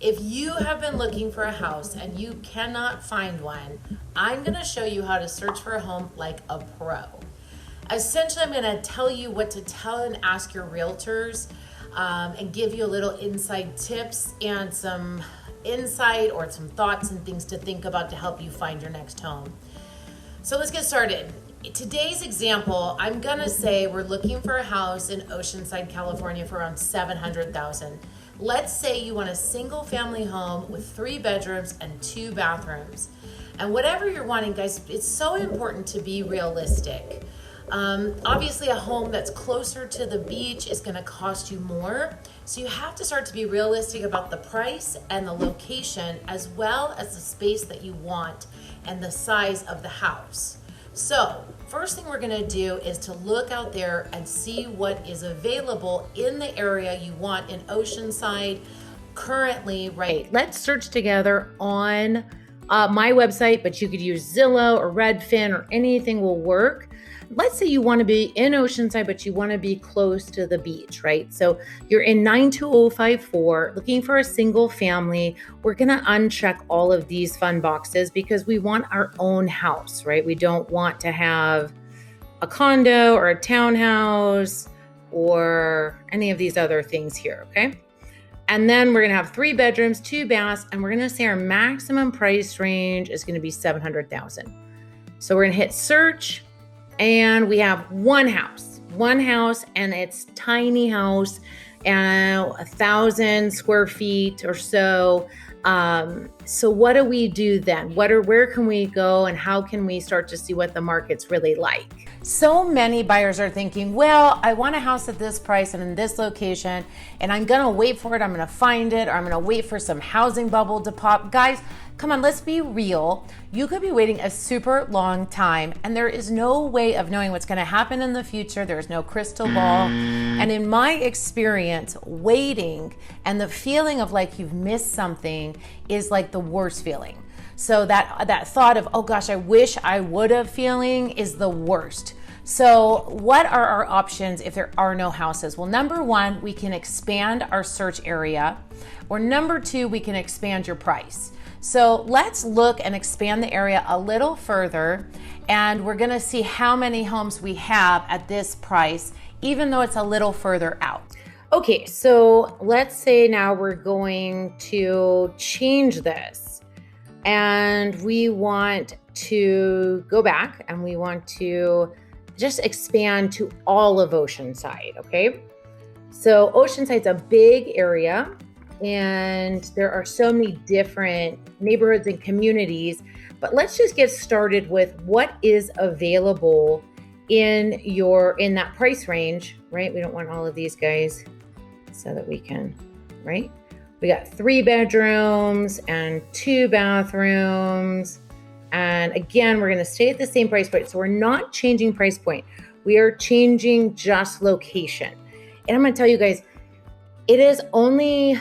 If you have been looking for a house and you cannot find one, I'm going to show you how to search for a home like a pro. Essentially, I'm going to tell you what to tell and ask your realtors, and give you a little inside tips and some insight or some thoughts and things to think about to help you find your next home. So let's get started. Today's example, I'm gonna say we're looking for a house in Oceanside, California for around $700,000. Let's say you want a single family home with 3 bedrooms and 2 bathrooms. And whatever you're wanting, guys, it's so important to be realistic. Obviously, a home that's closer to the beach is going to cost you more. So you have to start to be realistic about the price and the location, as well as the space that you want and the size of the house. So first thing we're going to do is to look out there and see what is available in the area you want in Oceanside currently. Right. Let's search together on my website, but you could use Zillow or Redfin or anything will work. Let's say you want to be in Oceanside, but you want to be close to the beach, right? So you're in 92054, looking for a single family. We're going to uncheck all of these fun boxes because we want our own house, right? We don't want to have a condo or a townhouse or any of these other things here, okay? And then we're going to have 3 bedrooms, 2 baths, and we're going to say our maximum price range is going to be $700,000. So we're going to hit search. And we have one house, and it's tiny house, and 1,000 square feet or so. So what do we do then? Where can we go and how can we start to see what the market's really like? So many buyers are thinking, well, I want a house at this price and in this location, and I'm going to wait for it. I'm going to find it, or I'm going to wait for some housing bubble to pop. Guys, come on, let's be real. You could be waiting a super long time, and there is no way of knowing what's going to happen in the future. There's no crystal ball. And in my experience, waiting and the feeling of like you've missed something is like the worst feeling. So that thought of, oh gosh, I wish I would have feeling is the worst. So what are our options if there are no houses? Well, number 1, we can expand our search area, or number 2, we can expand your price. So let's look and expand the area a little further, and we're gonna see how many homes we have at this price, even though it's a little further out. Okay, so let's say now we're going to change this, and we want to go back and we want to just expand to all of Oceanside, okay? So Oceanside's a big area, and there are so many different neighborhoods and communities, but let's just get started with what is available in that price range, right? We don't want all of these guys, so that we can, right? We got 3 bedrooms and 2 bathrooms. And again, we're going to stay at the same price point. So we're not changing price point. We are changing just location. And I'm going to tell you guys, it is only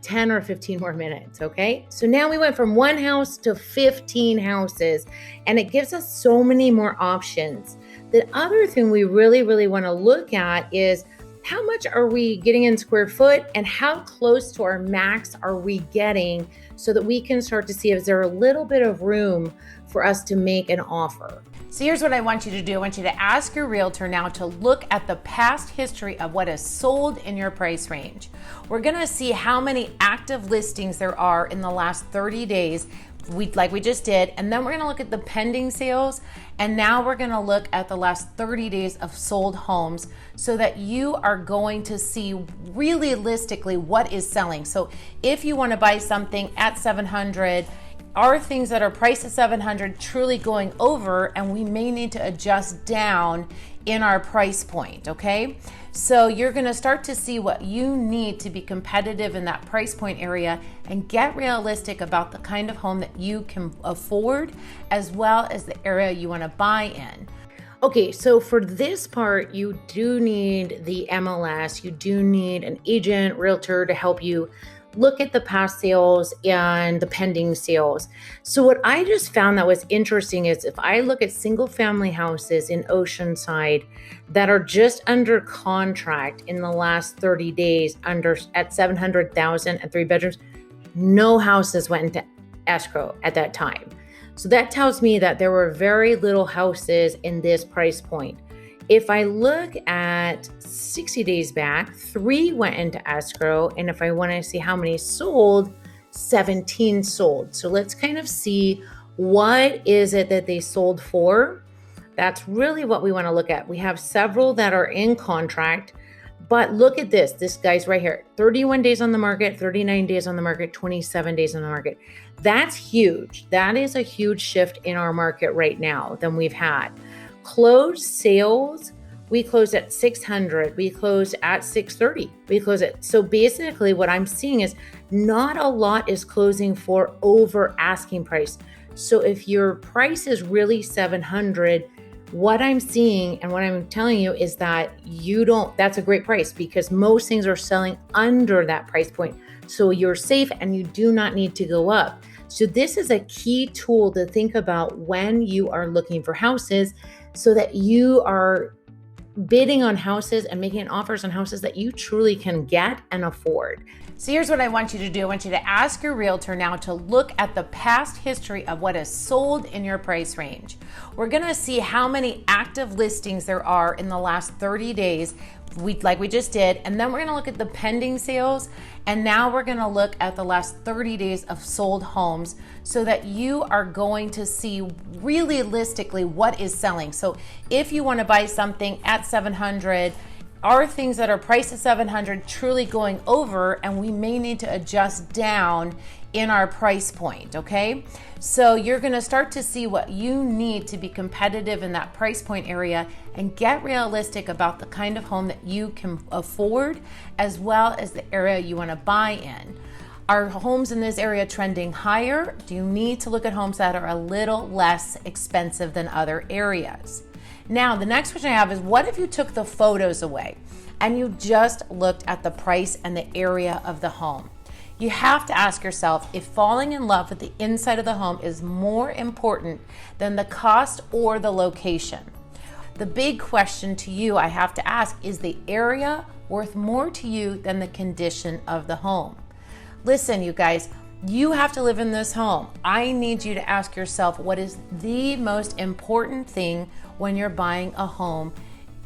10 or 15 more minutes, okay? So now we went from 1 house to 15 houses, and it gives us so many more options. The other thing we really, really want to look at is how much are we getting in square foot and how close to our max are we getting, so that we can start to see if there's a little bit of room for us to make an offer. So here's what I want you to do. I want you to ask your realtor now to look at the past history of what is sold in your price range. We're gonna see how many active listings there are in the last 30 days, like we just did, and then we're gonna look at the pending sales, and now we're gonna look at the last 30 days of sold homes, so that you are going to see realistically what is selling. So if you wanna buy something at 700, are things that are priced at 700 truly going over, and we may need to adjust down in our price point, okay? So you're gonna start to see what you need to be competitive in that price point area and get realistic about the kind of home that you can afford, as well as the area you wanna buy in. Okay, so for this part, you do need the MLS, you do need an agent, realtor to help you look at the past sales and the pending sales. So what I just found that was interesting is if I look at single family houses in Oceanside that are just under contract in the last 30 days at 700,000 and 3 bedrooms, no houses went into escrow at that time. So that tells me that there were very little houses in this price point. If I look at 60 days back, 3 went into escrow. And if I want to see how many sold, 17 sold. So let's kind of see what is it that they sold for. That's really what we want to look at. We have several that are in contract, but look at this. This guy's right here, 31 days on the market, 39 days on the market, 27 days on the market. That's huge. That is a huge shift in our market right now than we've had. Closed sales, we closed at 600. We closed at 630. We closed it. So basically what I'm seeing is not a lot is closing for over asking price. So if your price is really 700, what I'm seeing and what I'm telling you is that that's a great price because most things are selling under that price point. So you're safe and you do not need to go up. So this is a key tool to think about when you are looking for houses so that you are bidding on houses and making offers on houses that you truly can get and afford. So here's what I want you to do. I want you to ask your realtor now to look at the past history of what is sold in your price range. We're gonna see how many active listings there are in the last 30 days, like we just did, and then we're gonna look at the pending sales, and now we're gonna look at the last 30 days of sold homes so that you are going to see realistically what is selling. So if you wanna buy something at 700, are things that are priced at 700 truly going over, and we may need to adjust down in our price point, okay? So you're gonna start to see what you need to be competitive in that price point area and get realistic about the kind of home that you can afford as well as the area you wanna buy in. Are homes in this area trending higher? Do you need to look at homes that are a little less expensive than other areas? Now, the next question I have is, what if you took the photos away and you just looked at the price and the area of the home? You have to ask yourself if falling in love with the inside of the home is more important than the cost or the location. The big question to you I have to ask is the area worth more to you than the condition of the home? Listen, you guys, you have to live in this home. I need you to ask yourself what is the most important thing when you're buying a home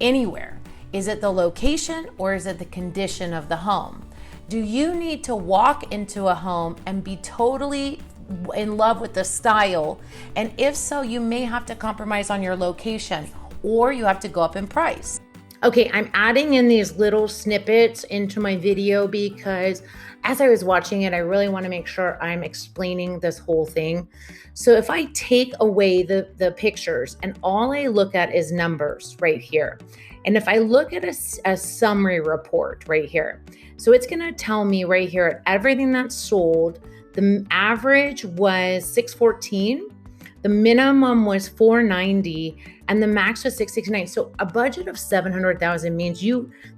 anywhere. Is it the location or is it the condition of the home? Do you need to walk into a home and be totally in love with the style? And if so, you may have to compromise on your location or you have to go up in price. Okay, I'm adding in these little snippets into my video because as I was watching it, I really want to make sure I'm explaining this whole thing. So if I take away the pictures and all I look at is numbers right here, and if I look at a summary report right here, so it's going to tell me right here everything that's sold. The average was 614. The minimum was 490 and the max was 669. So a budget of 700,000 means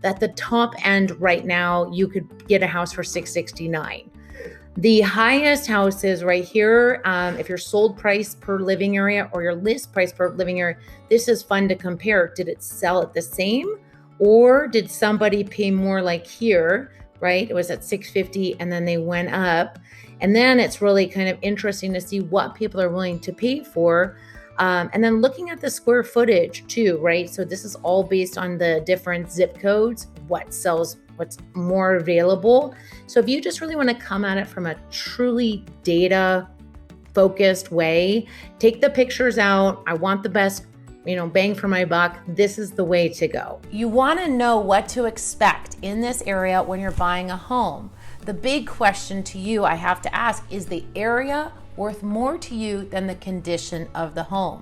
that the top end right now, you could get a house for 669. The highest houses right here, if your sold price per living area or your list price per living area, this is fun to compare. Did it sell at the same or did somebody pay more like here, right? It was at 650 and then they went up. And then it's really kind of interesting to see what people are willing to pay for. And then looking at the square footage too, right? So this is all based on the different zip codes, what sells, what's more available. So if you just really want to come at it from a truly data focused way, take the pictures out. I want the best, bang for my buck. This is the way to go. You want to know what to expect in this area when you're buying a home. The big question to you I have to ask is the area worth more to you than the condition of the home?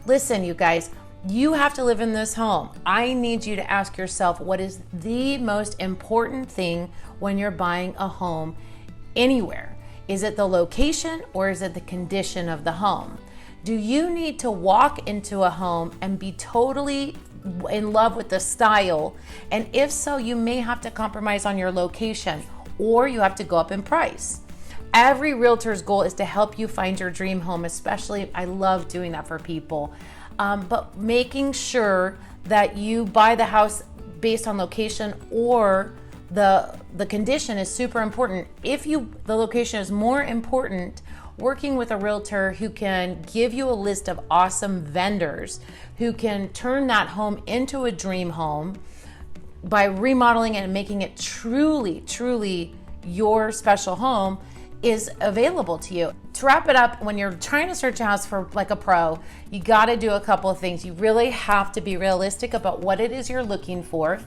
Listen, you guys, you have to live in this home. I need you to ask yourself what is the most important thing when you're buying a home anywhere? Is it the location or is it the condition of the home? Do you need to walk into a home and be totally in love with the style? And if so, you may have to compromise on your location or you have to go up in price. Every realtor's goal is to help you find your dream home, especially I love doing that for people. But making sure that you buy the house based on location or the the condition is super important. If the location is more important, working with a realtor who can give you a list of awesome vendors who can turn that home into a dream home by remodeling it and making it truly your special home is available to you. To wrap it up, when you're trying to search a house for like a pro, you got to do a couple of things. You really have to be realistic about what it is you're looking for.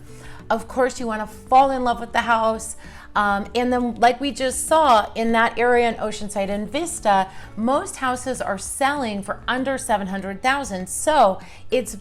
Of course, you want to fall in love with the house. And then, like we just saw in that area in Oceanside and Vista, most houses are selling for under $700,000. So it's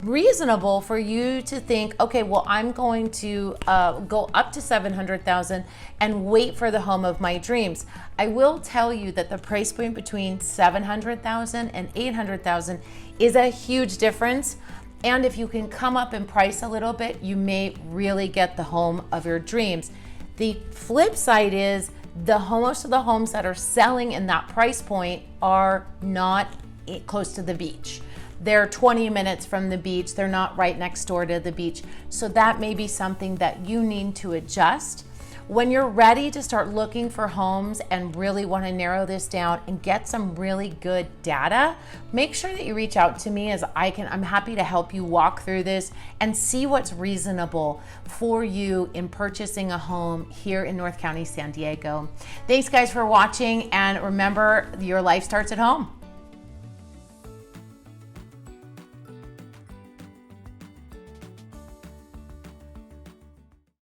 reasonable for you to think, okay, well, I'm going to go up to $700,000 and wait for the home of my dreams. I will tell you that the price point between $700,000 and $800,000 is a huge difference. And if you can come up in price a little bit, you may really get the home of your dreams. The flip side is most of the homes that are selling in that price point are not close to the beach. They're 20 minutes from the beach. They're not right next door to the beach. So that may be something that you need to adjust. When you're ready to start looking for homes and really want to narrow this down and get some really good data, make sure that you reach out to me, as I'm happy to help you walk through this and see what's reasonable for you in purchasing a home here in North County, San Diego. Thanks guys for watching, and remember, your life starts at home.